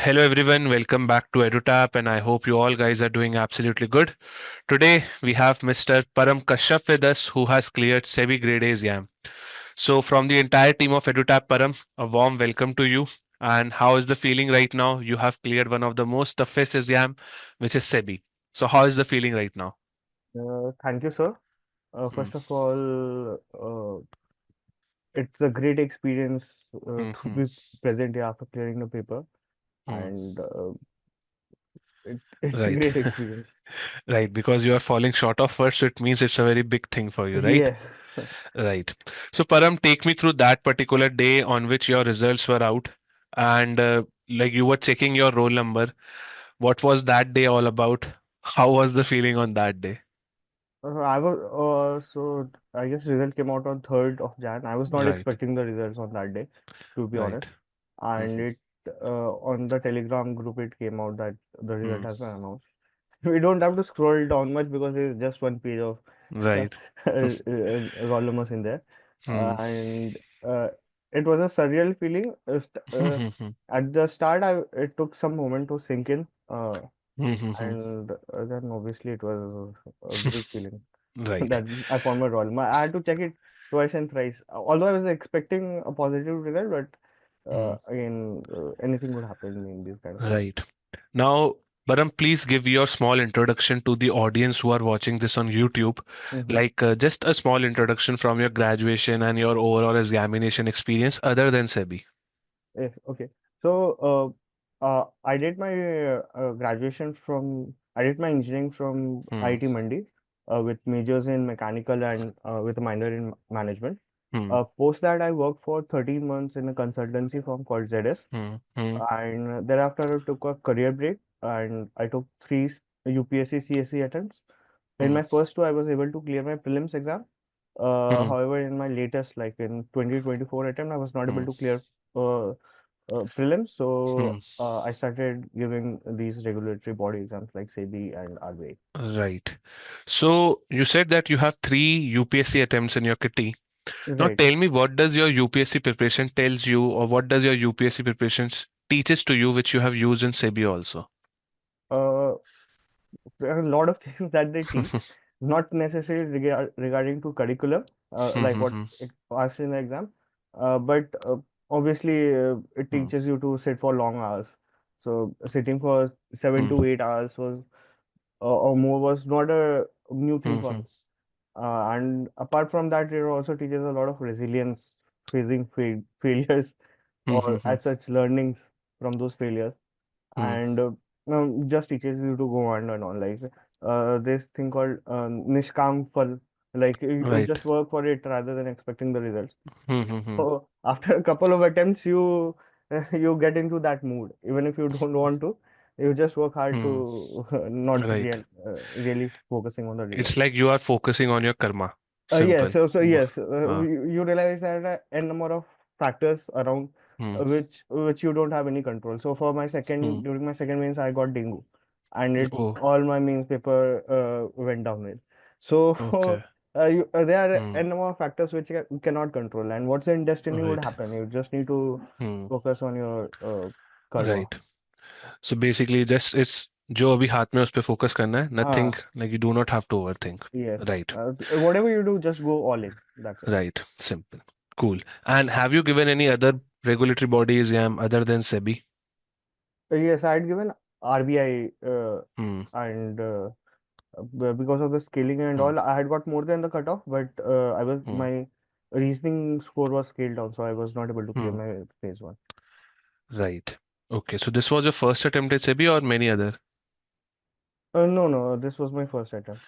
Hello everyone, welcome back to EduTap, and I hope you all guys are doing absolutely good. Today we have Mr. Param Kashyap with us, who has cleared SEBI Grade A exam. So from the entire team of EduTap, Param, a warm welcome to you. And how is the feeling right now? You have cleared one of the most toughest exam, which is SEBI. So how is the feeling right now? Thank you, sir. Hmm, First of all, it's a great experience hmm, to hmm, be present here after clearing the paper, hmm. and it's a Right, great experience. right. Because you are falling short of first, so it means it's a very big thing for you, right? Yes. Right. So, Param, take me through that particular day on which your results were out, and like you were checking your roll number. What was that day all about? How was the feeling on that day? I was so I guess result came out on 3rd of Jan. I was not Right, expecting the results on that day, to be right. honest. And Mhm, it on the Telegram group it came out that the result mm, has been announced. We don't have to scroll down much because there's just one page of right. roll numbers in there, Mm, and it was a surreal feeling. mhm, mhm, At the start, it took some moment to sink in, mhm, and then obviously it was a great feeling right, that I found my role. I had to check it twice and thrice. Although I was expecting a positive result, but mm, again, anything could happen in these kind of exams. right. Now, Param, please give your small introduction to the audience who are watching this on YouTube. Mm-hmm. Like just a small introduction from your graduation and your overall examination experience other than SEBI. Yes, okay. So, I did my graduation from, I did my engineering from Hmm. IIT Mandi with majors in mechanical and with a minor in management. Hmm. Post that, I worked for 13 months in a consultancy firm called ZS. Hmm. Hmm. And thereafter, I took a career break and I took three UPSC CSE attempts. In Hmm. my first two, I was able to clear my prelims exam. Hmm. However, in my latest, like in 2024 attempt, I was not able Hmm. to clear uh, prelims. Hmm. So I started giving these regulatory body exams like SEBI and RBI. Right. So you said that you have three UPSC attempts in your kitty. Now Right. tell me, what does your UPSC preparation tells you, or what does your UPSC preparations teaches to you, which you have used in SEBI also? Uh, there are a lot of things that they teach, not necessarily regarding to curriculum, Hmm. like Hmm. what's Hmm. asked in the exam, but obviously it Hmm. teaches you to sit for long hours. So sitting for 7 to 8 hours was or more was not a new thing Hmm. for Hmm. me. And apart from that, it also teaches a lot of resilience, facing failures, Hmm. Hmm. or Hmm. as such learnings from those failures, Hmm. and just teaches you to go on and on. Like this thing called Nishkam Fal, like you Right. just work for it rather than expecting the results. Hmm. Hmm. Hmm. So after a couple of attempts, you you get into that mood, even if you don't want to. You just work hard Hmm. to not Right. really focusing on the It's results. like you are focusing on your karma. Yes, Simple. so Wha- yes, Uh, you realize that n number of factors around hmm. which you don't have any control. So for my Hmm. second during my second mains, I got dengue, and it Oh, all my mains paper went downhill. So okay. there are Hmm. n number of factors which you cannot control, and what's in destiny would Right. happen. You just need to Hmm. focus on your karma. Right. So basically, just it's जो अभी हाथ में उस पे focus करना है. Nothing Ah, like you do not have to overthink. yes. Right. Whatever you do, just go all in. That's it. Right. Simple. Cool. And have you given any other regulatory body exam other than SEBI? Yes, I had given RBI Hmm. and because of the scaling and Hmm. all, I had got more than the cutoff, but I was Hmm. my reasoning score was scaled down, so I was not able to clear Hmm. my phase one. Right. Okay. So this was your first attempt at SEBI or many other? No, no, this was my first attempt.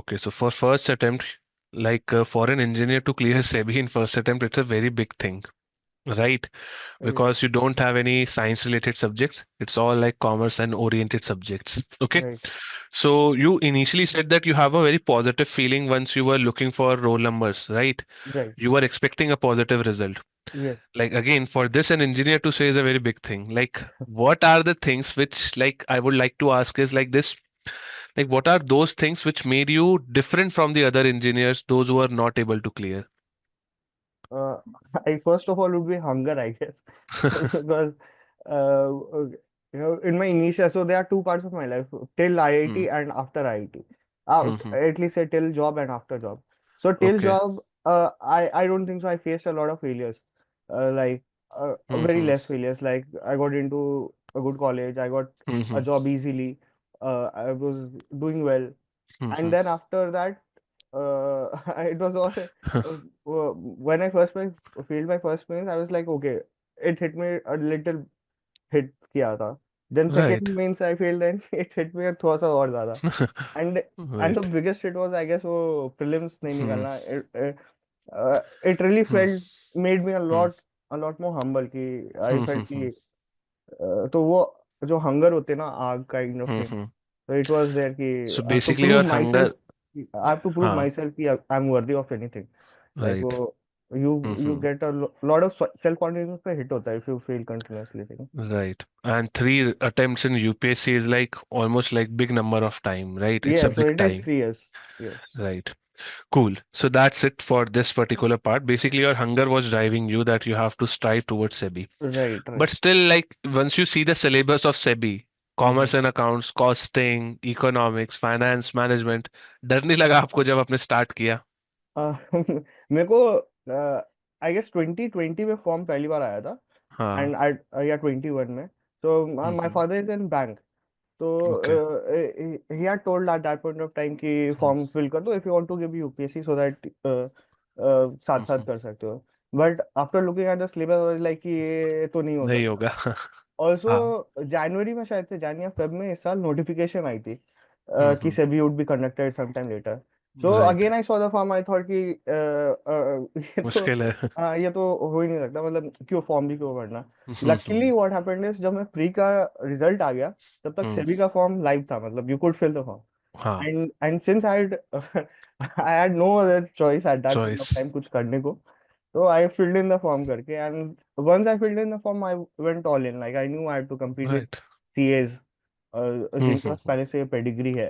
Okay. So for first attempt, like for an engineer to clear SEBI in first attempt, it's a very big thing. Right, Yes, because you don't have any science related subjects. It's all like commerce and oriented subjects. Okay. right, So you initially said that you have a very positive feeling once you were looking for roll numbers, right? right, You were expecting a positive result. yes. Like again, for this an engineer to say is a very big thing. Like what are the things which like I would like to ask is like this, like what are those things which made you different from the other engineers, those who are not able to clear? Uh, I first of all would be hunger, I guess, because uh, In my initial, so there are two parts of my life, till Hmm. IIT and after IIT. Hmm. Hmm. At least say till job and after job. So till Okay. job, I don't think so. I faced a lot of failures, like Hmm. very Hmm. less failures. Like I got into a good college, I got Hmm. a Hmm. job easily. I was doing well, Hmm. and Hmm. then after that, it was all. When I first failed my first mains, I was like, okay, it hit me a little hit किया था. Then second Right. means I failed and it hit me थोड़ा सा और ज़्यादा. And the Right. biggest hit was I guess वो prelims नहीं Hmm. निकालना. It really Hmm. felt made me Hmm. a lot more humble कि I Hmm. Hmm. felt Hmm. कि तो वो जो hunger होते ना आग kind of Hmm. thing. Hmm. So it was there कि So I have to basically, prove your myself. hunger. I have to prove Huh. myself कि I'm worthy of anything. Like Right. वो you Hmm. get a lot of self confidence पे hit होता है if you fail continuously thing. Right. And three attempts in UPSC is like almost like big number of time, right? It's a Yeah, so big it is time. 3 years. Yes. Right. Cool. So that's it for this particular part. Basically, your hunger was driving you that you have to strive towards SEBI. Right, But right. still, like once you see the syllabus of SEBI, Mm-hmm. commerce and accounts, costing, economics, finance, management, डर नहीं लगा आपको जब आपने start किया? Uh, मेरे को I guess 2020 में फॉर्म पहली बार आया था. हाँ. एंड आई या 21 में. So my hmm. Father is in bank. तो Okay. he had told at that point of time कि हम्म. फॉर्म फिल कर दो if you want to give UPSC so that साथ साथ हम्म. कर सकते हो. But after looking at the syllabus like कि ये तो नहीं हो नहीं सकता. होगा. ऑल्सो हाँ. जनवरी में शायद से जन या फेब में इस साल नोटिफिकेशन आई थी कि hmm. SEBI would be conducted some time later. So right. Again I saw the form. I thought कि मुश्किल है. ये तो हो ही नहीं सकता. मतलब क्यों फॉर्म भी क्यों भरना. Luckily hmm. What happened is जब मैं प्री का रिजल्ट आ गया तब तक हम्म. सेबी का फॉर्म लाइव था. मतलब you could fill the form. हाँ. And since I had no other choice at that point of choice. Time कुछ करने को. So I filled in the form करके. And once I filled in the form I went all in. Like I knew I had to compete with right. CAs जिनके हम्म. पास पहले से pedigree है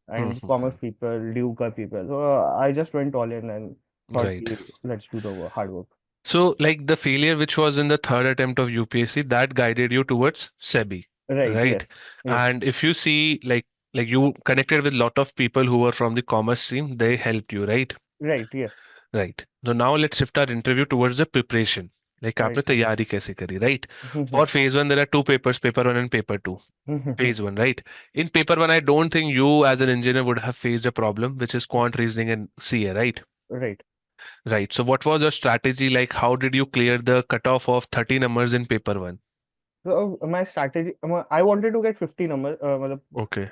and hmm. commerce people, due का people. So I just went all in and thought right. कि let's do the hard work. So, like the failure which was in the third attempt of UPSC, that guided you towards SEBI, Right, right? yes, yes, And if you see, like you connected with lot of people who were from the commerce stream, they helped you, right? right, yes. Right. So now let's shift our interview towards the preparation. Like Right, आपने sir. तैयारी कैसे करी, right? For phase one, there are two papers, paper one and paper two. Phase one, right? In paper one, I don't think you as an engineer would have faced a problem, which is quant reasoning and CA, right? Right. Right. So what was your strategy like? How did you clear the cutoff of 30 numbers in paper one? So my strategy, I wanted to get 50 numbers. मतलब Okay.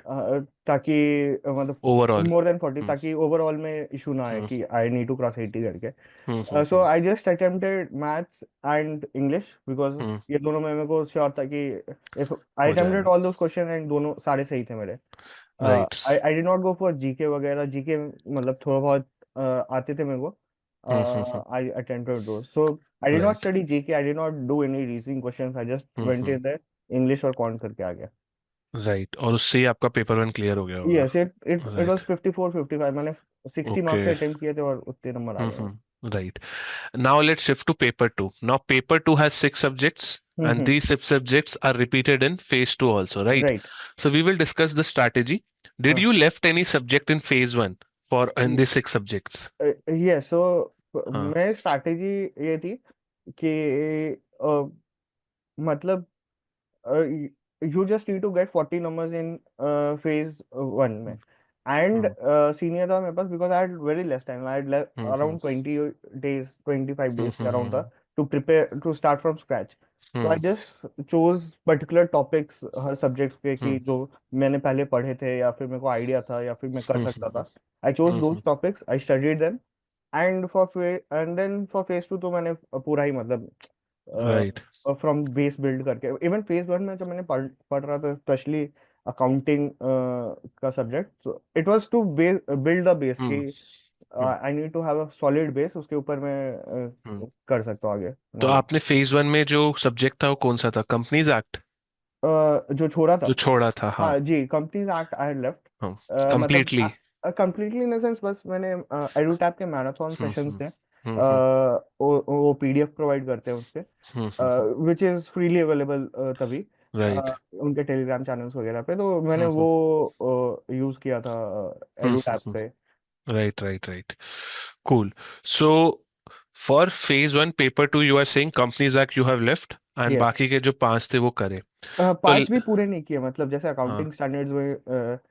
ताकि मतलब Overall. more than 40 Hmm. ताकि overall में issue ना आए Hmm. कि I need to cross 80 करके. Hmm. Hmm. So I just attempted maths and English because Hmm. ये दोनों में मेरे को श्योर था कि if I हो attempted जाएगा. all those questions and दोनों सारे सही थे मेरे. Right. I did not go for GK वगैरह. GK मतलब थोड़ा बहुत आते थे मेरे को. Hmm. Hmm. Hmm. I attempted those. So I did not Right. study GK. I did not do any reasoning questions. I just Hmm. went Hmm. in there English और कौन करके आ गया. Right. और उससे ही आपका पेपर वन क्लियर हो गया होगा. Yes, it was Right. 54 55. मैंने 60 मार्क्स से Okay. अटेम्प्ट किए थे और उतने नंबर आ Hmm. गए. Hmm. Right. Now let's shift to paper two. Now paper two has six subjects, and मेरे. these six subjects are repeated in phase two also, right? Right. So we will discuss the strategy. Did हाँ. you left any subject in phase one for in these six subjects? Yes, so हाँ. मेरी strategy ये थी कि मतलब you just need to get 40 numbers in phase one में. And Hmm. senior था मेरे पास because I had very less time. I had Hmm. Hmm. around 20 days, 25 Hmm. days के around था Hmm. to prepare to start from scratch. So I Hmm. just chose particular topics her subjects के Hmm. कि जो मैंने पहले पढ़े थे या फिर मेरे को आइडिया था या फिर मैं कर Hmm. सकता Hmm. था. I chose Hmm. those topics. I studied them. And then for phase two तो मैंने पूरा ही मतलब Right. फ्रॉम बेस बिल्ड करके. इवन फेज वन में जब मैंने पढ़ रहा था स्पेशली अकाउंटिंग का subject. It was to build the base Hmm. कि Hmm. I need to have a solid base. उसके ऊपर मैं Hmm. कर सकता हूँ आगे तो नॉलेज. आपने फेज वन में जो सब्जेक्ट था वो कौन सा था? कंपनीज एक्ट जो छोड़ा था. जो छोड़ा था, हाँ. हाँ जी, companies act I had left. हाँ. मतलब completely. Completely in the sense बस मैंने एडुटैप के मैराथन हम्म. सेशंस हम्म. थे. हम्म. वो पीडीएफ प्रोवाइड करते हैं उसके हम्म. हम्म. विच इज फ्रीली अवेलेबल तभी. राइट। उनके टेलीग्राम चैनल्स वगैरह पे, तो मैंने हम्म हम्म वो यूज किया था हम्म एडू हम्म, टैब पे। right, right, right. Cool. So for phase one, paper two, you are saying companies that you have left and yes. बाकी के जो पांच थे वो करे। तो 5 भी पूरे नहीं किए, मतलब जैसे हाँ अकाउंटिंग स्टैंडर्ड्स में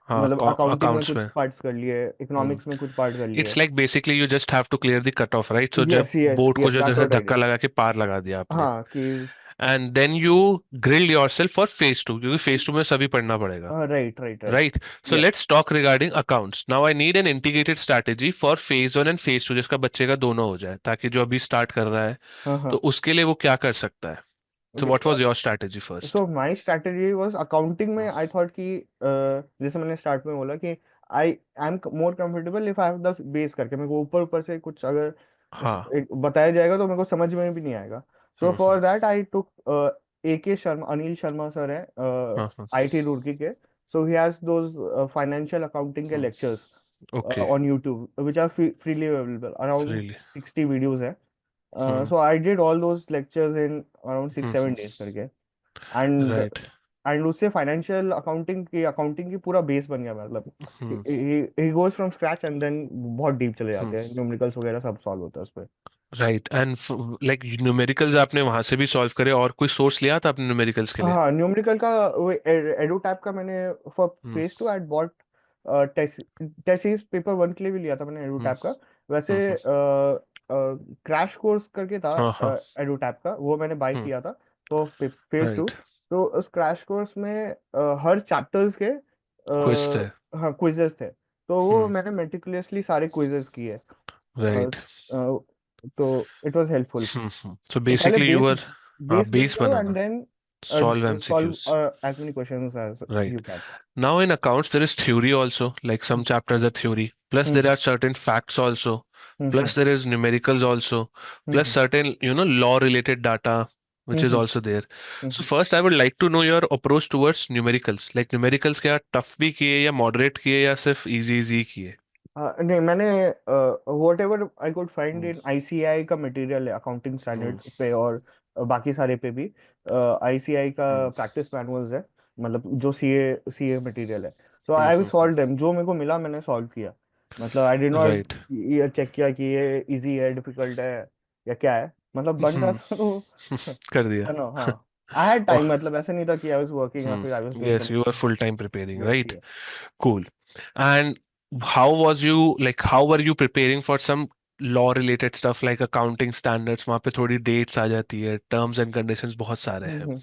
हाँ, मतलब अकाउंटिंग में अकाउंट्स कुछ में। पार्ट्स कर लिए, हम्म। इकोनॉमिक्स में कुछ पार्ट कर लिए। It's like basically you just have to clear the cut off, right? So जब यस यस बोर्ड को यस, जो दैट्स जैसे व्हाट आई धक्का डिड। लगा के पार लगा दिया आपने, हाँ कि and then you grilled yourself for phase two, क्योंकि फेज टू में सभी पढ़ना पड़ेगा। Right right right. Right. So yes. Let's talk regarding accounts now. I need an integrated strategy for phase one and phase two, जिसका बच्चे का दोनों हो जाए, ताकि जो अभी स्टार्ट कर रहा है हाँ तो हाँ। उसके लिए वो क्या कर सकता है। So okay. What was your strategy first? So my strategy was accounting में, आई थॉट कि जैसे मैंने स्टार्ट में बोला कि I am more comfortable if I have the base करके, मेरे को ऊपर ऊपर से कुछ अगर हाँ। एक बताया जाएगा तो मेरे को समझ में भी नहीं आएगा। सो हम्म। फॉर दैट आई टुक ए के शर्मा, अनिल शर्मा सर है हाँ हाँ। आईटी रुड़की के। So he has those financial accounting के lectures okay. On YouTube which are freely available, around really. 60 videos है। Hmm so I did all those lectures in around six hmm. Seven days करके। And right. उससे financial accounting की पूरा base बन गया, मतलब hmm he goes from scratch and then बहुत deep चले हम्म। जाते हैं, न्यूमेरिकल्स वगैरह सब सॉल्व होता है उस पे। राइट। एंड लाइक न्यूमेरिकल्स आपने वहां से भी सॉल्व करे, और कोई सोर्स लिया था आपने न्यूमेरिकल्स के लिए? हाँ न्यूमेरिकल का वो एडू टाइप का मैंने for hmm phase two I bought tests paper one के लिए भी लिया था मैंने एडू हम्म टाइप का। वैसे हम्म। क्रैश कोर्स करके था हाँ हाँ। एडू टाइप का, वो मैंने बाय हम्म। किया था तो फेज टू। राइट। तो उस क्रैश कोर्स में हर चैप्टर्स के क्विज थे। हाँ क्विजेस थे, तो वो हम्म। मैंने मेटिकुलसली सारे क्विजेस किए। राइट। तो इट वाज हेल्पफुल। सो तो पहले बेसिकली यू बेस वर, हाँ, बेस बिल्ड बेस करो एंड बनाना, then solve solve MCQs. as many questions as Right. you can. Now in accounts there is theory also, like some chapters are theory. Plus there hmm are certain facts also. Hmm Plus there is numericals also. Plus hmm certain, law related data, which is hmm also there. So hmm. first I would like to know your approach towards numericals. Like numericals क्या tough भी किए या moderate किए या सिर्फ easy easy किए? नहीं मैंने what ever I could find hmm in ICI का मटेरियल है अकाउंटिंग हम्म स्टैंडर्ड पे, और बाकी सारे पे भी आईसीआई का हम्म प्रैक्टिस मैनुअल्स है, मतलब जो सीए मटेरियल है। So I will hmm. Solve them, जो मेरे को मिला मैंने सॉल्व किया। मतलब आई डिड नॉट Right. ये चेक किया कि ये इजी है डिफिकल्ट है या क्या है, मतलब बन रहा हम्म। था तो कर दिया। बनो। हाँ आई हैड Oh, टाइम, मतलब ऐसा नहीं था कि आई वाज वर्किंग या फिर I was doing yes, you are something. full time preparing, yes right? Yes. Cool. And how were you preparing for some law related stuff like accounting standards? वहाँ पे थोड़ी dates आ जाती है, terms and conditions बहुत सारे हैं। हम्म।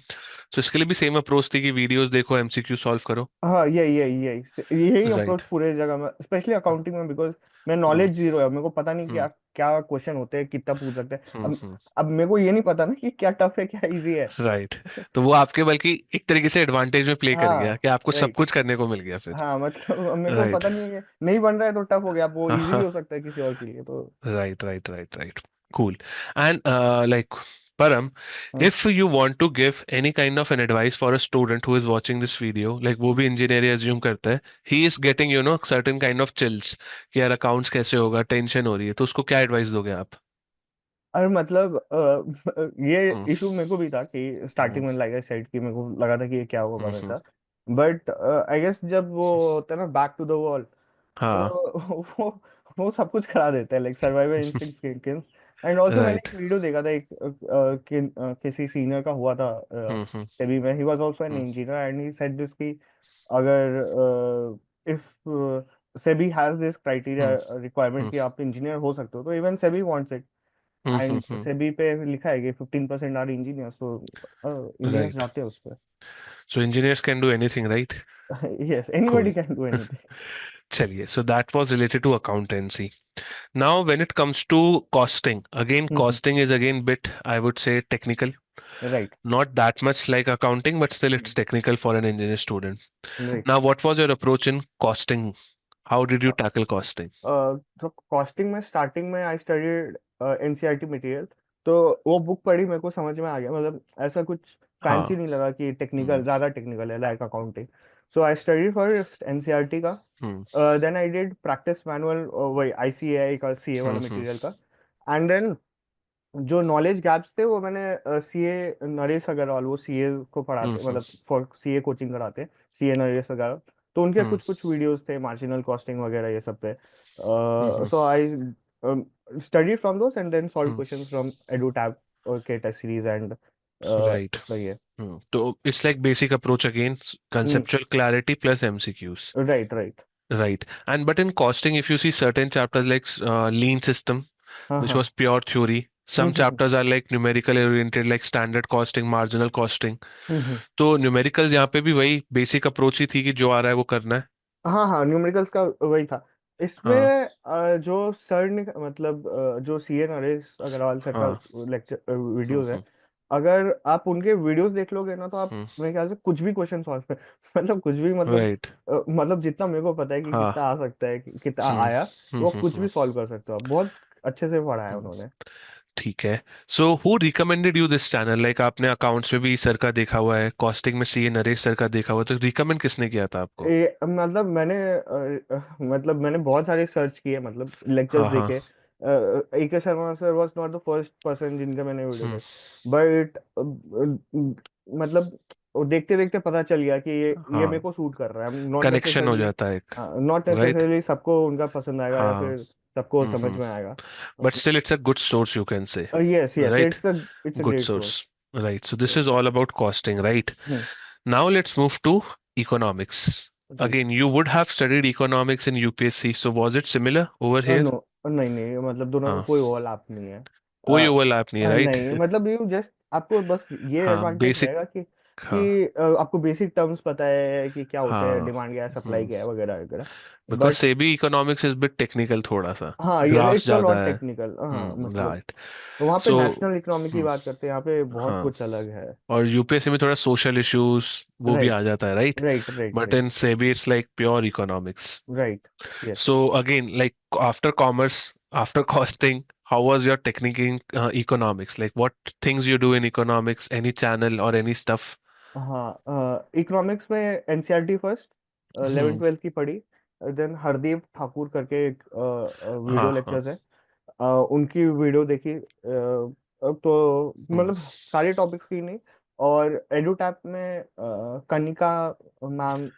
So इसके लिए भी सेम अप्रोच थी कि वीडियोस देखो, एमसीक्यू सॉल्व करो। हाँ यही यही यही यही राइट। अप्रोच पूरे जगह में, स्पेशली अकाउंटिंग में, बिकॉज मैं नॉलेज जीरो है, मेरे को पता नहीं क्या हम्म क्या क्वेश्चन होते हैं, कितना पूछ सकते हैं। अब हम्म। अब मेरे को ये नहीं पता ना कि क्या टफ है क्या इजी है। राइट। तो वो आपके बल्कि एक तरीके से एडवांटेज में प्ले कर गया हाँ कि आपको सब राइट। कुछ करने को मिल गया फिर। हाँ मतलब अब मेरे को राइट। पता नहीं है कि नहीं बन रहा है तो टफ हो गया, अब वो इजी भी हाँ। हो सकता है किसी और के लिए तो। Right, right, right, right. Cool. And like Param, हाँ if you want to give any kind of an advice for a student who is watching this video, like वो भी इंजीनियरिंग assume करता है, he is getting certain kind of chills कि यार accounts कैसे होगा, tension हो रही है, तो उसको क्या एडवाइस दोगे आप? और मतलब ये हम्म इशू मेरे को भी था कि हम्म स्टार्टिंग में लाइक आई सेड कि मेरे को लगा था कि ये क्या होगा हम्म। वैसा। बट आई गेस जब वो होता है ना बैक टू द वॉल, हाँ। तो वो सब कुछ करा देता है, like survival instinct kick in. And also मैंने राइट। एक वीडियो देखा था एक किसी सीनियर का हुआ था हम्म। सेबी में, he was also an hmm engineer and he said this कि अगर if SEBI has this criteria hmm requirement hmm कि आप इंजीनियर हो सकते हो, तो even SEBI wants it. And hmm. SEBI पे लिखा है कि 15% आर इंजीनियर्स, तो इंजीनियर्स राइट। जाते हैं उस So engineers can do anything, right? पर। Yes Cool. Anybody can do anything. चलिए, so that was related to accountancy. Now, when it comes to costing, again, costing is again bit, I would say, technical. Right Not that much like accounting, but still it's technical for an engineer student. Right. Now, what was your approach in costing? How did you tackle costing? तो costing में starting में I studied NCERT material, तो वो book पढ़ी, मेरे को समझ में आ गया, मतलब ऐसा कुछ फैंसी हाँ। नहीं लगा कि हम्म टेक्निकल, ज़्यादा टेक्निकल है like accounting. So I study for NCERT का, hmm then I did practice manual, वही आईसीएआई का सीए वाला हम्म। मटेरियल का। एंड देन जो नॉलेज गैप्स थे वो मैंने सीए नरेश अग्रवाल, वो सीए को पढ़ाते, हम्म मतलब फॉर सीए कोचिंग कराते, सीए नरेश अग्रवाल। तो उनके हम्म कुछ कुछ वीडियोस थे मार्जिनल कॉस्टिंग वगैरह ये सब पे। Hmm so I study from those and then solve hmm questions from EduTap और के टेस्ट सीरीज एंड राइट। सही है। तो it's like basic approach again, conceptual clarity plus MCQs. Right right. Right. And but in costing, if you see certain chapters like lean system, हाँ which हाँ। was pure theory, some hmm chapters are like numerical oriented, like standard costing, marginal costing. हम्म। तो numericals यहाँ पे भी वही basic approach ही थी कि जो आ रहा है वो करना है। हाँ हाँ, न्यूमेरिकल्स का वही था इसमें। हाँ जो सर ने मतलब जो सीए नरेश अग्रवाल सर का हाँ। लेक्चर वीडियोस है, हम्म अगर आप उनके वीडियोस देख लोगे ना तो आप हम्म मेरे ख्याल से कुछ भी क्वेश्चन सॉल्व कर मतलब कुछ भी मतलब राइट। मतलब जितना मेरे को पता है कि हाँ। कितना आ सकता है कितना हम्म आया, वो कुछ भी हम्म। सॉल्व कर सकते हो आप, बहुत अच्छे से पढ़ा है हम्म, उन्होंने। ठीक है। So who recommended you this channel? Like आपने अकाउंट्स में भी सर का देखा हुआ है, कॉस्टिंग में सीए नरेश सर का देखा हुआ है, तो रिकमेंड किसने किया था आपको? मतलब मतलब मैंने बहुत सारे सर्च किए, मतलब लेक्चर्स हाँ हाँ। देखे। ए के Sharma sir was not the first person जिनका मैंने वीडियो हम्म। देखे, बट मतलब वो देखते देखते पता चल गया कि ये मेरे हाँ, को सूट कर रहा है। नॉट कनेक्शन हो नेसेसरली, जाता है एक। Not right. नेसेसरली सबको उनका पसंद आएगा या हाँ। फिर सबको समझ हम्म। में आएगा। But still it's a good source, you can say. Yes yes, Right? It's a Good great source. Source. Right. So this is all about costing, right? Now let's move to economics. जी। Again, you would have studied economics in UPSC, so was it similar over here? No, नहीं नहीं, मतलब दोनों में हाँ, कोई overlap नहीं है। कोई ओवरलैप नहीं, राइट? नहीं, मतलब यू जस्ट आपको बस ये हाँ, एडवांटेज बेसिक। रहेगा हाँ कि आपको बेसिक टर्म्स पता है कि क्या होते हैं, हाँ। डिमांड क्या है, सप्लाई हम्म। क्या है, वगैरह वगैरह। Because but SEBI economics is bit technical थोड़ा सा, हाँ, ये ग्राफ्स इट्स अ ज्यादा लॉट है। टेक्निकल, हाँ मतलब राइट। वहाँ पे सो नेशनल इकोनॉमी की बात करते हैं, यहाँ पे बहुत हाँ, कुछ अलग है। और यूपीएससी में थोड़ा सोशल इश्यूज वो भी राइट आ जाता है, right? Right right but right in SEBI it's like pure economics. Right. Yes. So again, like after commerce, after costing, how was your technique in economics? Like what things you do in economics, any channel or any stuff? हाँ, economics में NCERT first 11 हम्म। 12 की पढ़ी। Then Hardev Thakur करके एक video हाँ हाँ। Lectures है, उनकी वीडियो देखी। तो हम्म, मतलब सारे टॉपिक्स की नहीं। और एडुटैप में कनिका मैम,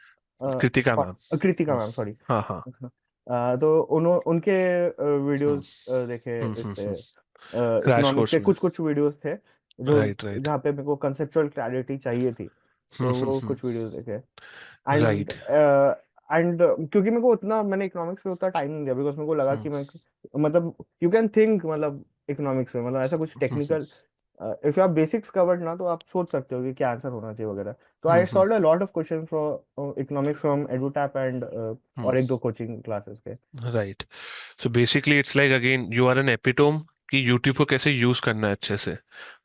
कृतिका मैम। कृतिका हम्म, मैम सॉरी। हाँ हाँ। तो उनके हम्म वीडियोस देखे इस पे। हम्म। क्रैश इकोनॉमिक्स कोर्स के में। कुछ कुछ वीडियोस थे जो राइट राइट। जहाँ पे मेरे को कंसेप्चुअल क्लैरिटी चाहिए थी, तो वो हम्म। कुछ वीडियोस देखे। And right. एंड क्योंकि मेरे को उतना, मैंने इकोनॉमिक्स पे उतना टाइम नहीं दिया बिकॉज मेरे को लगा हम्म कि मैं मतलब यू कैन थिंक, मतलब इकोनॉमिक्स में मतलब ऐसा कुछ hmm technical, if you have basics covered ना तो आप सोच सकते हो कि क्या आंसर होना चाहिए वगैरह। तो I hmm solved a lot of question from economics from EduTap and hmm. और एक दो कोचिंग क्लासेस के। Right. So basically it's like again you are an epitome कि यूट्यूब को कैसे यूज करना है अच्छे से,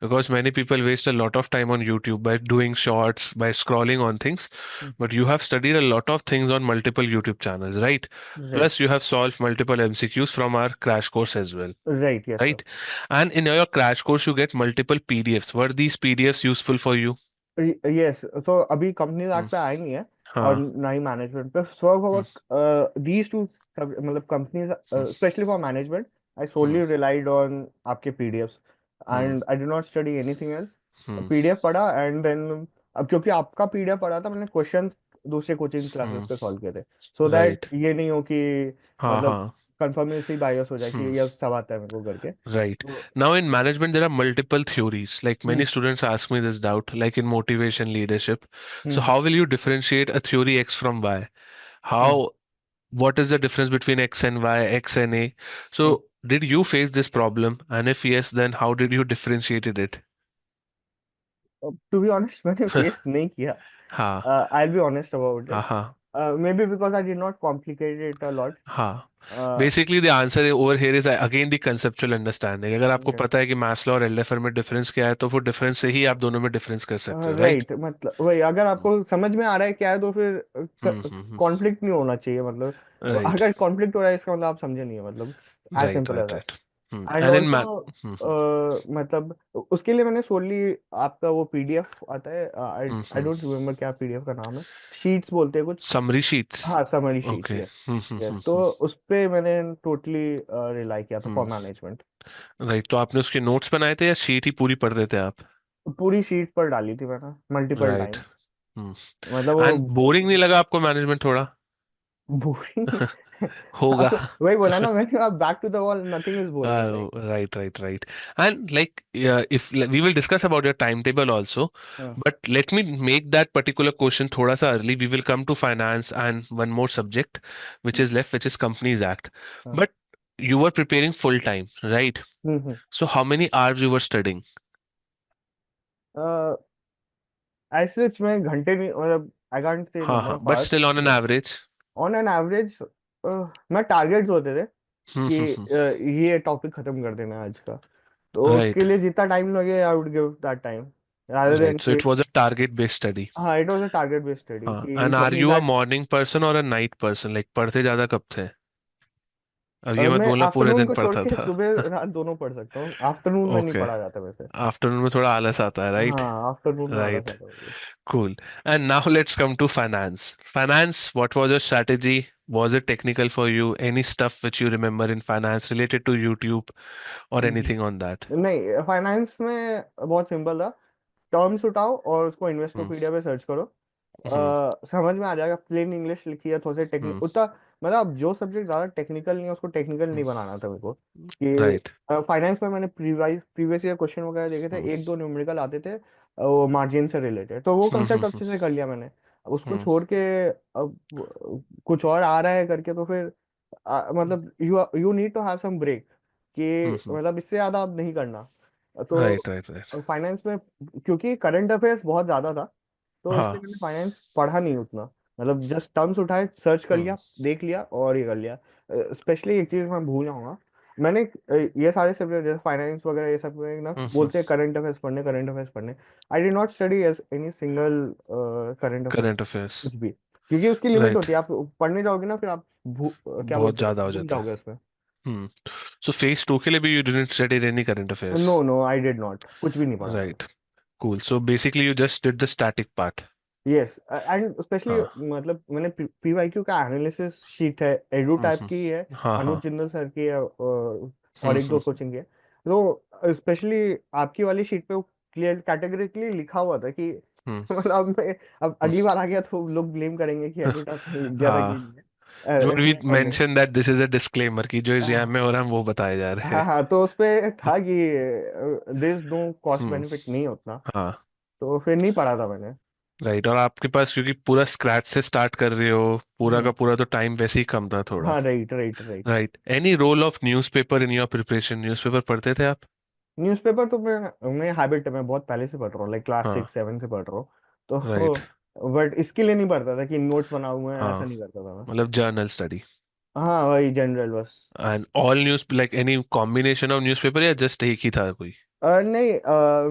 because many people waste a lot of time on YouTube by doing shorts, by scrolling on things, but you have studied a lot of things on multiple YouTube channels, right? Right Plus, you have solved multiple MCQs from our crash course as well, right. Yes sir. right? And in your crash course, you get multiple PDFs. Were these PDFs useful for you? Yes, तो अभी companies Hmm. Act पे आए नहीं है और हाँ। ना ही मैनेजमेंट पे। So Hmm. For these two, मतलब companies Hmm. Specially for management, I Hmm. Solely relied on आपके PDFs Hmm. And I did not study anything else. Hmm. PDF पढ़ा एंड देन, अब क्योंकि आपका पीडीएफ पढ़ा था, मैंने क्वेश्चन दूसरे कोचिंग क्लासेस Hmm. पे सॉल्व किए थे, सो दैट Right. ये नहीं हो कि हाँ मतलब हाँ। कंफर्मेसी बायस हो जाए कि Hmm. ये सब आता है मेरे को करके। Right. तो Now in management, there are multiple theories. Like many hmm students ask me this doubt, like in motivation leadership. So hmm how will you differentiate a theory X from Y? Hmm How, what is the difference between X and Y, X and A? Hmm. So did you face this problem? And if yes, then how did you differentiated it? To be honest मैंने face नहीं किया। हाँ I'll be honest about हाँ it. हाँ Maybe because I did not complicate it a lot. हाँ. Uh, basically the answer over here is again the conceptual understanding. अगर आपको right. पता है कि मैस्लो और एल्डेफर में डिफरेंस क्या है, तो वो डिफरेंस से ही आप दोनों में डिफरेंस कर सकते हो, राइट? Right, मतलब वही, अगर आपको समझ में आ रहा है क्या है तो फिर हम्म. कॉन्फ्लिक्ट नहीं होना चाहिए, मतलब राइट अगर कॉन्फ्लिक्ट हो रहा है इसका मतलब आप समझे नहीं है, मतलब as right simple as right that. Right. And and in also math. मतलब उसके लिए मैंने सोली आपका वो पीडीएफ आता है, आई आई डोंट रिमेम्बर क्या पीडीएफ का नाम है, शीट्स बोलते हैं कुछ। Summary sheets. हाँ, summary sheets, okay. Yes. Yes, तो उस पे मैंने टोटली रिलाई किया था फॉर मैनेजमेंट। राइट, तो आपने उसके नोट्स बनाए थे या शीट ही पूरी पढ़ देते आप? पूरी शीट पर डाली थी मैंने मल्टीपल राइट। टाइम। मतलब एंड वो बोरिंग नहीं लगा आपको मैनेजमेंट थोड़ा? बोरिंग। होगा। वही बोला ना मैंने, back to the wall, nothing is boring, right. Right, right, right. And like, if we will discuss about your timetable also, हाँ, but let me make that particular question thoda sa early. We will come to finance and one more subject which is left, which is Companies Act. हाँ, But you were preparing full time, right? Hmm. So how many hours you were studying? अ, ऐसे मैं घंटे नहीं, मतलब I can't say हाँ number हाँ, of but hours, still on an but average. On an average मैं targets होते थे Hmm, कि hmm, hmm. ये टॉपिक खत्म कर देना है आज का, तो Right, उसके लिए जितना टाइम लगे I would give that time, rather than right. So कि। it was a target-based study. हाँ, it was a target based study हाँ, कि and are company you a that. morning person or a night person? Like पढ़ते ज्यादा कब थे? अब ये मत मैं बोलना पूरे आफ्टरनून दिन को छोड़ पढ़ता के था। सुबह रात दोनों पढ़ सकता हूँ, आफ्टरनून में नहीं ओके। पढ़ा जाता वैसे। आफ्टरनून में थोड़ा आलस आता है, राइट? हाँ, आफ्टरनून में आलस राइट। आता है मुझे। Cool. And now let's come to finance. Finance, what was your strategy? Was it technical for you? Any stuff which you remember in finance related to YouTube or anything on that? नहीं, finance में बहुत simple था। Terms उठाओ और उसको Hmm. Investopedia पे search करो, Hmm. समझ में आ जाएगा। प्लेन इंग्लिश लिखी है, थोड़े से Hmm. टेक्निक उतना, मतलब जो सब्जेक्ट ज्यादा टेक्निकल नहीं है उसको टेक्निकल Hmm. नहीं बनाना था मेरे को। कि Right. फाइनेंस में मैंने प्रीवियस ईयर क्वेश्चन वगैरह देखे थे, Hmm. एक दो न्यूमेरिकल आते थे वो मार्जिन से रिलेटेड, तो वो Hmm. Hmm. Concept Hmm. अच्छे से कर लिया मैंने। अब उसको Hmm. छोड़ के अब कुछ और आ रहा है करके, तो फिर मतलब you need to have some break, Hmm. कि Hmm. मतलब इससे ज्यादा अब नहीं करना। Right, तो right, right. फाइनेंस में क्योंकि करंट अफेयर्स बहुत ज्यादा था, तो इसलिए हाँ. मैंने फाइनेंस पढ़ा नहीं उतना। मतलब जस्ट टर्म्स उठाए, सर्च कर Hmm. लिया, देख लिया और ये कर लिया। स्पेशली एक चीज मैं भूल जाऊंगा, मैंने ये सारे सब्जेक्ट जैसे फाइनेंस वगैरह ये सब में ना Hmm. Hmm. बोलते हैं करंट अफेयर्स पढ़ने, करंट अफेयर्स पढ़ने। I did not study as any single current affairs, Current affairs. कुछ भी। क्योंकि उसकी लिमिट Right. होती है, आप पढ़ने जाओगे ना फिर आप क्या बहुत बोलते हैं, ज्यादा हो भूल जाता जाओगे है। उसमें। So phase 2 के लिए भी you didn't study any current affairs. No no, I did not, कुछ भी नहीं पढ़ा मैंने। Right. Cool. So basically you just did the static part. Yes, and specially हाँ. मतलब मैंने पीवाईक्यू का एनालिसिस शीट है, एडू टाइप हम्म। की है, हाँ हाँ। अनुज जिंदल सर की है, और एक दो हम्म। कोचिंग की है। तो स्पेशली आपकी वाली शीट पे वो क्लियर कैटेगरिकली लिखा हुआ था कि हम्म। मतलब मैं अब हम्म। अगली बार आ गया तो लोग ब्लेम करेंगे कि एडू टाइप में लिख दिया था कि हाँ, नहीं बट है, वी इसमें है नहीं। Mention that this is a disclaimer कि जो एग्जाम में हो रहा है हम वो बताए जा रहे हाँ हैं। हाँ, तो उस पे था कि this no cost hmm. Benefit नहीं उतना, हाँ। तो फिर नहीं पढ़ा था मैंने। राइट, और आपके पास क्योंकि पूरा स्क्रैच से स्टार्ट कर रहे हो, पूरा का हम्म। पूरा, तो टाइम वैसे ही कम था थोड़ा। हाँ, right right right. Right. Any role of newspaper in your preparation? Newspaper पढ़ते थे आप? न्यूज़पेपर तो मैं हैबिट है, मैं बहुत पहले से पढ़ रहा हूँ, लाइक क्लास हाँ। 6 7 से पढ़ रहा हूँ। राइट। तो बट इसके लिए नहीं पढ़ता था कि नोट्स बनाऊं, मैं हाँ, ऐसा नहीं करता था मैं। मतलब जर्नल स्टडी। हाँ, वही जनरल बस। And all news, like any combination of newspaper या जस्ट एक ही था कोई? नहीं,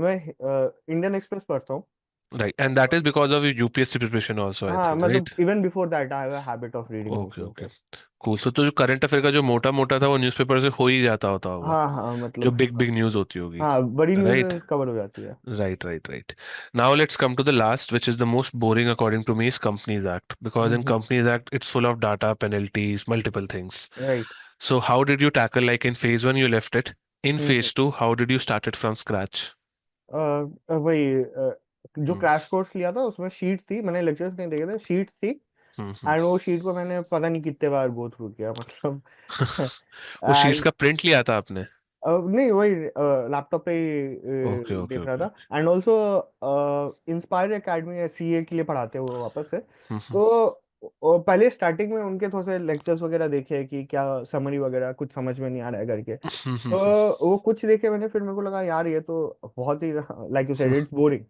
मैं इंडियन एक्सप्रेस पढ़ता हूँ। Right, and that is because of UPSC preparation also, I हाँ, थिंक, मतलब right? Even before that I have a habit of reading okay okay. Newspaper. Cool. So तो जो करंट अफेयर का जो मोटा मोटा था वो न्यूज़पेपर से हो ही जाता होता होगा, हाँ हाँ, जो मतलब बिग हाँ। बिग न्यूज़ होती होगी। हाँ, बड़ी राइट न्यूज़ कवर हो जाती है। Right right right. Now let's come to the last which is the most boring according to me is Companies Act, because in Companies Act it's full of data, penalties, multiple things. Right. So how did you tackle, like in phase 1 you left it, in phase 2 how did you start it from scratch? वही जो Hmm. Crash course लिया था उसमें sheets थी, मैंने lectures नहीं देखे थे, शीट्स थी। Hmm. एंड वो शीट को मैंने पता नहीं कितने बार गो थ्रू किया, मतलब। वो शीट्स एंड का प्रिंट लिया था आपने? नहीं, वही लैपटॉप पे ही ओके ओके देख रहा ओके था। Okay. And also inspire academy CA के लिए पढ़ाते हैं वो वापस से, हम्म। तो पहले स्टार्टिंग में उनके थोड़े से लेक्चर्स वगैरह देखे कि क्या समरी वगैरह कुछ समझ में नहीं आ रहा है करके, तो वो कुछ देखे मैंने, फिर मेरे को लगा यार ये तो बहुत ही like you said it's boring,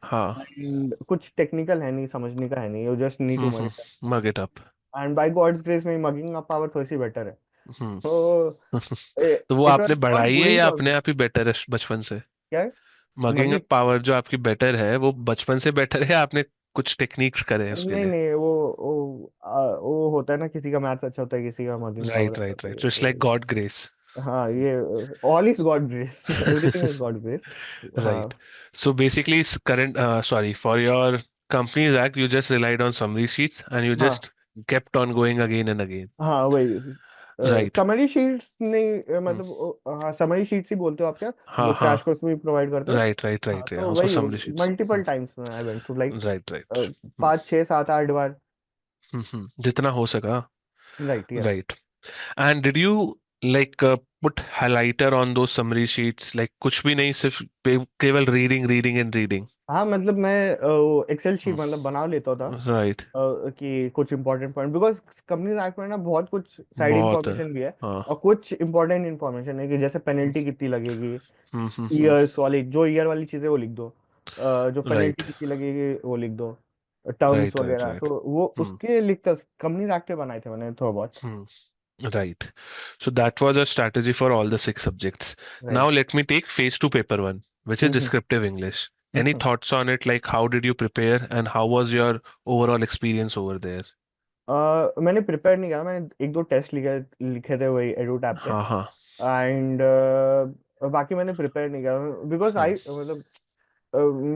हाँ। एंड कुछ टेक्निकल है नहीं, समझने का है नहीं, you just need to mug it. Mug it up. And by God's grace मेरी मगिंग अप पावर थोड़ी सी बेटर है। हम्म। तो तो वो इट आपने वाज नॉट बढ़ाई है बोरिंग या टू। अपने आप ही बेटर है बचपन से? क्या है मगिंग मगिंग? अप पावर जो आपकी बेटर है वो बचपन से बेटर है या आपने कुछ टेक्निक्स करे हैं उसके नहीं लिए? नहीं, वो होता है ना, किसी का मैथ्स अच्छा होता है, किसी का मगिंग पावर राइट अच्छा राइट होता है, राइट, सो इट्स लाइक तो गॉड ग्रेस। हाँ, ये all is God grace, everything is God grace. हाँ Right. So basically, sorry, for your Companies Act, you just relied on summary sheets and you हाँ just kept on going again and again. हाँ, वही Right. Summary sheets नहीं, Hmm. मतलब हाँ, summary sheets ही बोलते हो आप क्या, हाँ जो हाँ, क्रैश कोर्स में प्रोवाइड करते हो। राइट राइट हाँ, राइट राइट, तो उसको वही समरी शीट्स। मल्टीपल टाइम्स में I went to like right right. 5 6 7 8 बार। जितना हो सका। Right, yes. Right. And did you like put highlighter on those summary sheets, like कुछ भी नहीं, सिर्फ केवल रीडिंग रीडिंग एंड रीडिंग? हाँ, मतलब मैं वो एक्सेल शीट मतलब बना लेता था, राइट। कि कुछ important point, because companies act में ना बहुत कुछ साइड बहुत है। इंफॉर्मेशन भी है, हाँ। और कुछ इंपॉर्टेंट इंफॉर्मेशन है कि जैसे पेनल्टी कितनी लगेगी, ईयर्स वाली, जो ईयर वाली चीजें वो लिख दो, जो पेनल्टी राइट कितनी लगेगी वो लिख दो, टर्म्स राइट राइट वगैरह, राइट। तो वो उसके लिखता, कंपनीज एक्ट में बनाए थे मैंने थोड़ा बहुत। Right. So that was a strategy for all the 6 subjects. Now right. let me take phase two paper one, which is hmm descriptive English. Any hmm. thoughts on it? Like how did you prepare and how was your overall experience over there? मैंने prepare नहीं किया, मैंने एक दो test लिखे लिखे थे वही एडू टैब पे, हाँ हाँ। एंड बाकी मैंने प्रिपेयर नहीं किया, बिकॉज हम्म आई मतलब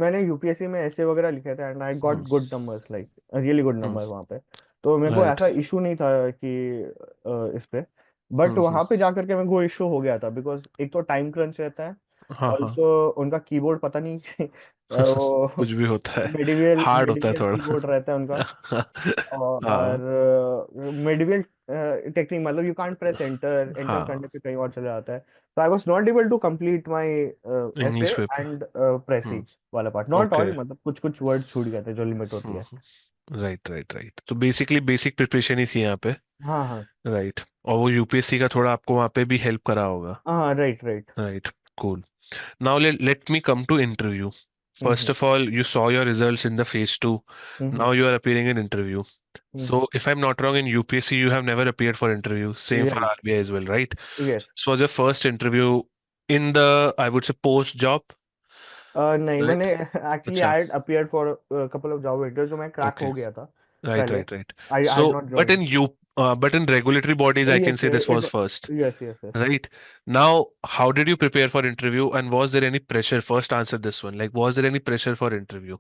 मैंने यूपीएससी में ऐसे वगैरह लिखे थे, and I got hmm good numbers, like really good hmm. Numbers वहाँ पे। तो मेरे को Right. ऐसा इशू नहीं था कि इस पे, बट हम्म। वहाँ पे जा करके मेरे को इशू हो गया था, बिकॉज एक तो टाइम क्रंच रहता है, हाँ हाँ। ऑल्सो उनका कीबोर्ड पता नहीं वो कुछ भी होता है। मेडिवियल हार्ड होता है मेडिवियल थोड़ा। कीबोर्ड रहता है उनका, हाँ और मेडिवल टेक्निक, मतलब you can't press enter, enter हाँ। करने पे कहीं और चला जाता है, तो I was not able to complete my ऐसे English paper. And precis hmm. वाला पार्ट, नॉट ओके। ऑल, मतलब कुछ कुछ वर्ड्स छूट गए थे जो लिमिट होती है। राइट राइट राइट, तो बेसिकली बेसिक प्रिपरेशन ही थी यहाँ पे। हाँ हाँ राइट। और वो यूपीएससी का थोड़ा आपको वहाँ पे भी हेल्प करा होगा। हाँ, right right. Right, cool. Now let me come to interview. First hmm of all, you saw your results in the phase two. Hmm Now you are appearing in interview. Hmm. So if I'm not wrong, in UPSC you have never appeared for interview. Same for right, RBI as well, right? Yes. This was your first interview in the, I would say, post job, नहीं, right? मैंने actually अच्छा, I appeared for couple of job interview, जो मैं crack okay. हो गया था Right, पहले, right, right. I had So, not but joined. but in regulatory bodies, I can yes, say this it, was first. Yes yes yes. Right. Now, how did you prepare for interview and was there any pressure? First answer this one. Like, was there any pressure for interview?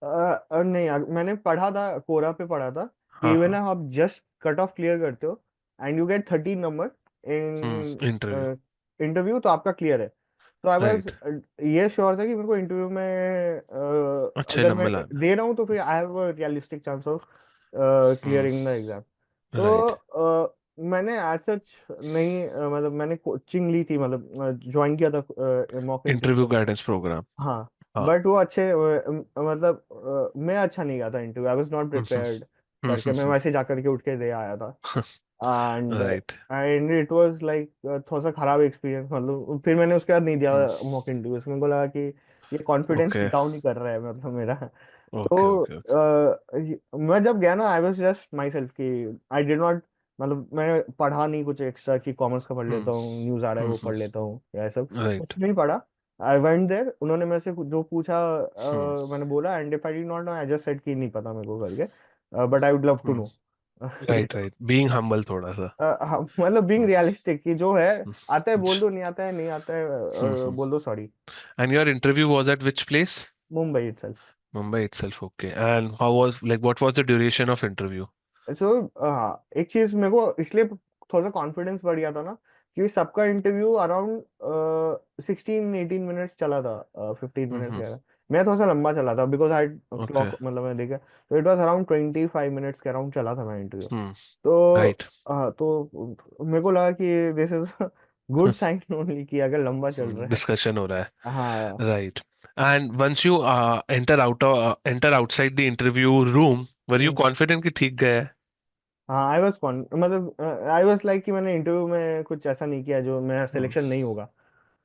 नहीं, मैंने पढ़ा था, कोरा पे पढ़ा था कि हाँ even हाँ। आप जस्ट कट ऑफ क्लियर करते हो and you get 13 number in interview. Interview, तो आपका क्लियर है। तो आई वाज राइट। ये श्योर था कि मेरे को इंटरव्यू में अच्छे अगर मैं नंबर लाना। दे रहा हूँ तो फिर आई have a realistic chance of hmm. Clearing the exam. तो राइट। मैंने एज सच नहीं, मतलब मैंने कोचिंग ली थी, मतलब ज्वाइन किया था mock interview interview. Guidance programme. हाँ, हाँ। बट वो अच्छे मतलब मैं अच्छा नहीं गया था interview, I was not prepared करके, मैं वैसे जा करके उठ के दे आया था, and right. And it was like थोड़ा सा खराब एक्सपीरियंस, मतलब फिर मैंने उसके बाद नहीं दिया मॉक इंटरव्यू, मेरे को लगा कि ये कॉन्फिडेंस ओके डाउन ही कर रहा है, मतलब मेरा। ओके तो ओके ओके। मैं जब गया ना, I was just my self कि आई डिड नॉट, मतलब मैं पढ़ा नहीं कुछ एक्स्ट्रा कि कॉमर्स का पढ़ लेता हूँ, न्यूज़ आ रहा है वो पढ़ लेता हूँ, या ये सब राइट। कुछ नहीं पढ़ा। आई वेंट देयर, उन्होंने मेरे से जो पूछा हम्म मैंने बोला, and if I did not know, I just said कि नहीं पता मेरे को करके, but I would love to hmm. No. Right right, being humble थोड़ा सा। हाँ, मतलब बीइंग रियलिस्टिक कि जो है, आता है बोल अच्छा। दो, नहीं आता है नहीं आता है, बोल दो sorry. And your interview was at which place? Mumbai itself. Mumbai itself, okay. And how was, like, what was the duration of interview? सो हाँ, एक चीज मेरे को इसलिए थोड़ा सा कॉन्फिडेंस बढ़ गया था ना, क्योंकि सबका इंटरव्यू अराउंड 16 18 मिनट्स चला था, 15 मिनट्स हम्म। कह रहा, मैं थोड़ा सा लंबा चला था, बिकॉज आई ओके। क्लॉक, मतलब मैंने देखा, तो इट वाज अराउंड 25 मिनट्स के अराउंड चला था मेरा इंटरव्यू। हम्म। तो राइट। हाँ, तो मेरे को लगा कि this is good sign only, कि अगर लंबा चल रहा है। डिस्कशन हो रहा हाँ है। Right. And once you enter outside the interview room, were you hmm, confident कि ठीक गया है? हाँ, आई वाज कॉन मतलब आई वाज लाइक कि मैंने इंटरव्यू में कुछ ऐसा नहीं किया जो मेरा हम्म. सिलेक्शन नहीं होगा।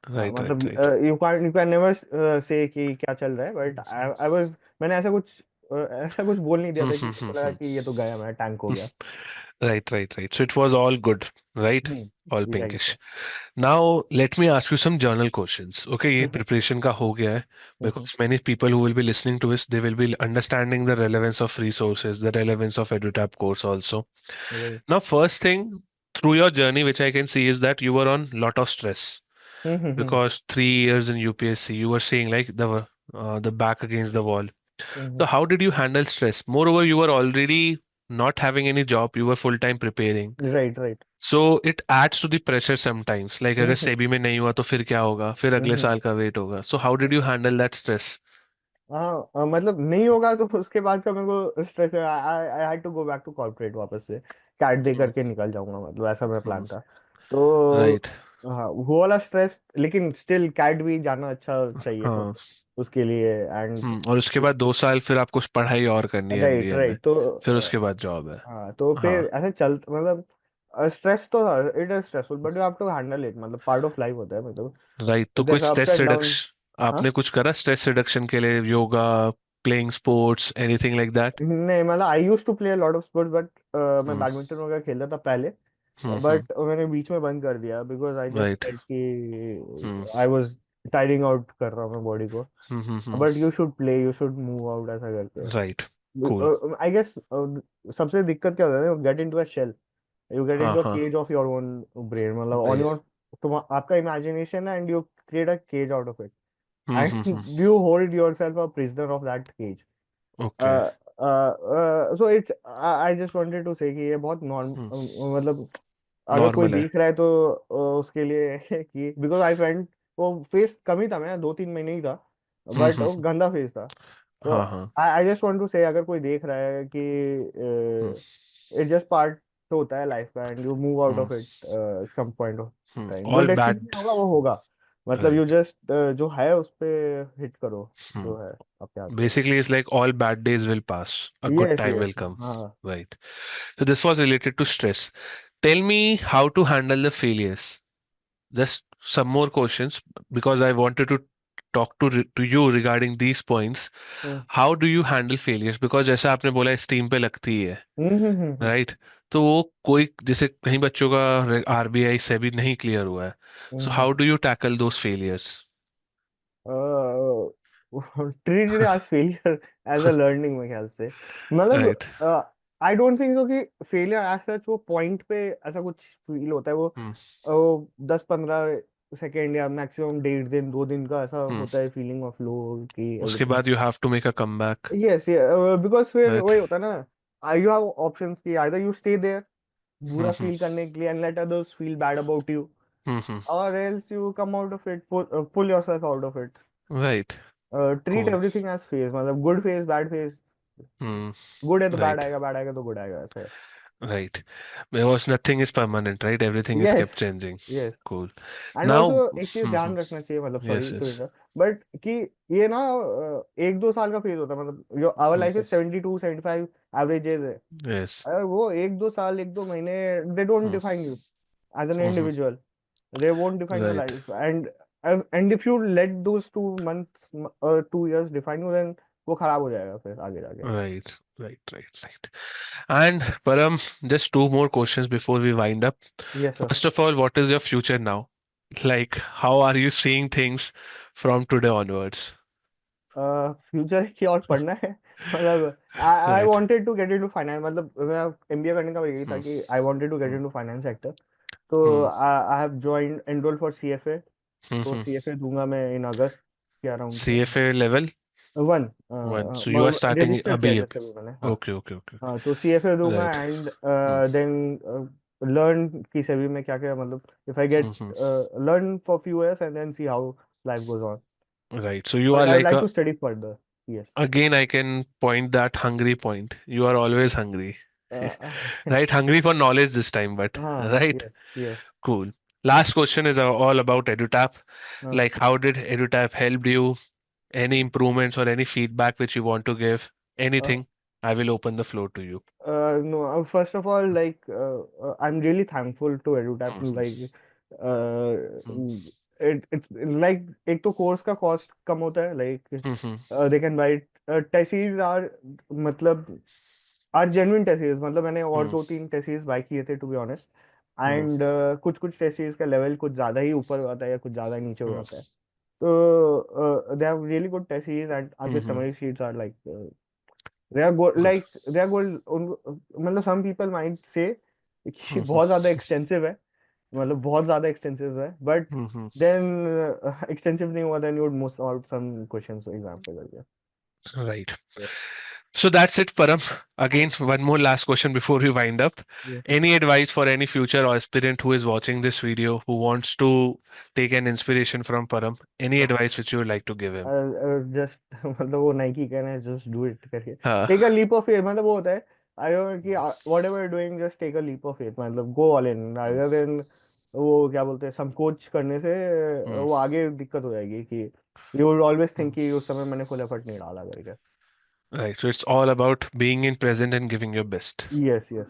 हाँ, राइट मतलब right right. You can never say कि क्या चल रहा है, बट आई वाज, मैंने ऐसा कुछ बोल नहीं दिया था कि मेरे को लगा कि ये तो गया, मैं टैंक हो गया। Right, right, right. So it was all good, right? All right. pinkish. Now let me ask you some journal questions. Okay, ये preparation का हो गया है, because many people who will be listening to this, they will be understanding the relevance of resources, the relevance of EduTap course also. Right. Now, first thing, through your journey, which I can see is that you were on lot of stress hmm because 3 years in UPSC, you were seeing like the back against the wall. So hmm how did you handle stress? Moreover, you were already not having any job, you were full time preparing. Right right So it adds to the pressure sometimes. Like अगर हम्म सेबी में नहीं हुआ तो फिर क्या होगा? फिर अगले हम्म साल का वेट होगा. So how did you handle that stress? हाँ मतलब नहीं होगा तो उसके बाद का मेरे को स्ट्रेस है। I had to go back to corporate वापस से, कैट दे Hmm. करके निकल जाऊंगा, मतलब ऐसा मेरा Hmm. प्लान था। तो Right. हाँ वो वाला स्ट्रेस, लेकिन स्टिल कैट भी जाना अच्छा चाहिए था हाँ. उसके लिए। एंड और उसके बाद 2 साल फिर आपको पढ़ाई और करनी है राइट एमबीए में. राइट तो फिर उसके बाद जॉब है. हाँ तो हाँ. फिर ऐसे चल मतलब स्ट्रेस तो था, it is stressful but you have to handle it, मतलब पार्ट ऑफ लाइफ होता है मतलब। राइट. तो कोई जैसे ups stress and down. Reduction आपने कुछ करा स्ट्रेस रिडक्शन के लिए? Yoga, playing sports, anything like that? नहीं मतलब I use to play lot of sports but मैं हम्म. बैडमिंटन वगैरह खेलता था पहले। हम्म. बट मैंने बीच में बंद कर दिया because I just right. Felt hmm. कि आई वाज टायरिंग आउट कर रहा हूँ मैं बॉडी को। Hmm. But you should play, you should move out ऐसा राइट. कूल. करके। आई गेस सबसे दिक्कत क्या होता है, get into a shell, you get हाँ इनटू अ हाँ. Cage of your own brain, मतलब ऑन भाई. योर, तुम आपका इमेजिनेशन है and you create a cage out of it hmm. And you hold yourself a prisoner of that cage. Okay. So it's I just wanted to से कि ये बहुत norm, मतलब अगर कोई नॉर्मल है. देख रहा है तो उसके लिए कि बिकॉज आई फेंट वो फेस कम ही था, मैं 2-3 महीने ही था, बट वो हम्म. गंदा फेस था। तो हाँ हाँ. आई आई जस्ट वांट टू से अगर कोई देख रहा है कि हम्म. इट जस्ट पार्ट तो होता है लाइफ का and you move out hmm. Of it some point of time. जो ऑल डेस्टिनी बैड. में होगा वो होगा, मतलब यू राइट. जस्ट जो है उस पे हिट करो, जो है आपके हाथ में। Basically, it's like all bad days will pass. A good yes time yes will come. हाँ। Right. So this was related to stress. Tell me how to handle the failures. Just some more questions because I wanted to talk to you regarding these points. Hmm How do you handle failures? Because जैसा आपने बोला steam पे लगती है, हम्म right? तो वो कोई जैसे कहीं बच्चों का आरबीआई से भी नहीं क्लियर हुआ है. So hmm how do you tackle those failures? Treat it as failure as a learning, मेरे ख्याल से राइट. मतलब आई डोंट थिंक सो कि फेलियर एज सच वो पॉइंट पे ऐसा कुछ फील होता है। हम्म. वो 10-15 सेकेंड या मैक्सिमम 1.5 दिन 2 दिन का ऐसा हम्म. होता है, फीलिंग ऑफ लो कि उसके एवरीथिंग। बाद you have to make a comeback. Yes because फिर राइट. वही होता है ना, यू हैव ऑप्शंस की आइदर यू स्टे देयर बुरा हम्म. फील करने के लिए and let others feel bad about you, hmm. और else you come out of it, pull yourself out of it. Right. Treat cool. Everything as phase, मतलब good phase bad phase, hmm. Good है तो bad right. आएगा, bad आएगा तो good आएगा, ऐसा है। Right. Because nothing is permanent, right? Everything is yes kept changing. Yes Cool. And also Now, एक चीज ध्यान रखना चाहिए, मतलब yes, sorry to yes. Interrupt, but कि ये ना 1-2 साल का फेज होता है, मतलब जो our life Mhm. Is 72-75 averages है। Yes. अगर वो 1-2 साल 1-2 महीने, they don't define you as an Mhm. Individual, they won't define your Right. life, and if you let those 2 months or 2 years define you, then वो खराब हो जाएगा फिर आगे जाके। Right. Right. And Param, just two more questions before we wind up. Yes sir. First of all, what is your future now? Like, how are you seeing things from today onwards? Future की और पढ़ना है मतलब I I Right. Wanted to get into finance, मतलब मैं MBA करने का यही था Hmm. कि I wanted to get Hmm. Into finance sector. तो Hmm. I have joined enrol for CFA. तो Hmm. सीएफए दूंगा मैं इन अगस्त के अराउंड से। CFA level 1 one. So you are starting register किया abhi. जैसे भी मैंने, हाँ। Okay. Okay. Okay. हाँ तो सीएफए दूंगा Right. And Hmm. Then learn की सेवी में क्या क्या, मतलब if I get Hmm. Learn for few years and then see how life goes on, Right. So you are but I would like like a, to study further. Yes. again, I can point that hungry point. You are always hungry. Right? Hungry for knowledge this time, but हाँ right? Yes yes Cool. Last question is all about EduTap. Like, how did EduTap help you? Any improvements or any feedback which you want to give? Anything? I will open the floor to you. No, first of all, like I'm really thankful to EduTap. Mhm. Like, it's like एक तो course का cost कम होता है, like Mhm. they can buy tests are, मतलब are genuine tests, मतलब मैंने और Mhm. 2-3 tests buy किए थे to be honest. Mhm. And कुछ कुछ टेसीज का लेवल कुछ ज्यादा ही ऊपर हो जाता है या कुछ ज्यादा ही नीचे हो Mhm. जाता है। तो they have really good tests and आपके Mhm. Summary sheets are like they are good, Good. like they are good मतलब some people might say कि बहुत ज्यादा एक्सटेंसिव है, मतलब बहुत ज्यादा एक्सटेंसिव है, बट देन एक्सटेंसिव नहीं हुआ, then you would miss out some questions exam पे करके। Right. Yes. So that's it, Param. Again, one more last question before we wind up. Yes. Any advice for any future aspirant who is watching this video who wants to take an inspiration from Param? Any advice which you would like to give him? Just मतलब वो Nike कहना है just do it करके, हाँ. Take a leap of faith, मतलब वो होता है आई कि whatever doing just take a leap of faith, मतलब go all in rather than वो क्या बोलते हैं संकोच करने से, Hmm. वो आगे दिक्कत हो जाएगी कि यू विल ऑलवेज थिंक कि उस समय मैंने फुल एफर्ट नहीं डाला करके। Right. So it's all about being in present and giving your best. Yes yes.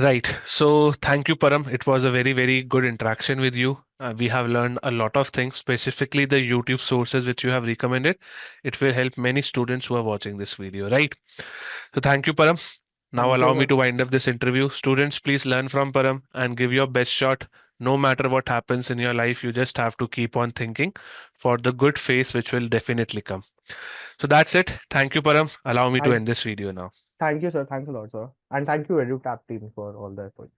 Right. So thank you, Param. It was a very, very good interaction with you. We have learned a lot of things, specifically the YouTube sources which you have recommended. It will help many students who are watching this video, right? So thank you, Param. Now thank you allow me sir. to wind up this interview. Students, please learn from Param and give your best shot. No matter what happens in your life, you just have to keep on thinking for the good phase which will definitely come. So that's it. Thank you, Param. Allow me to thank end this video now. Thank you sir, thanks a lot sir, and thank you एडुटैप team for all the effort.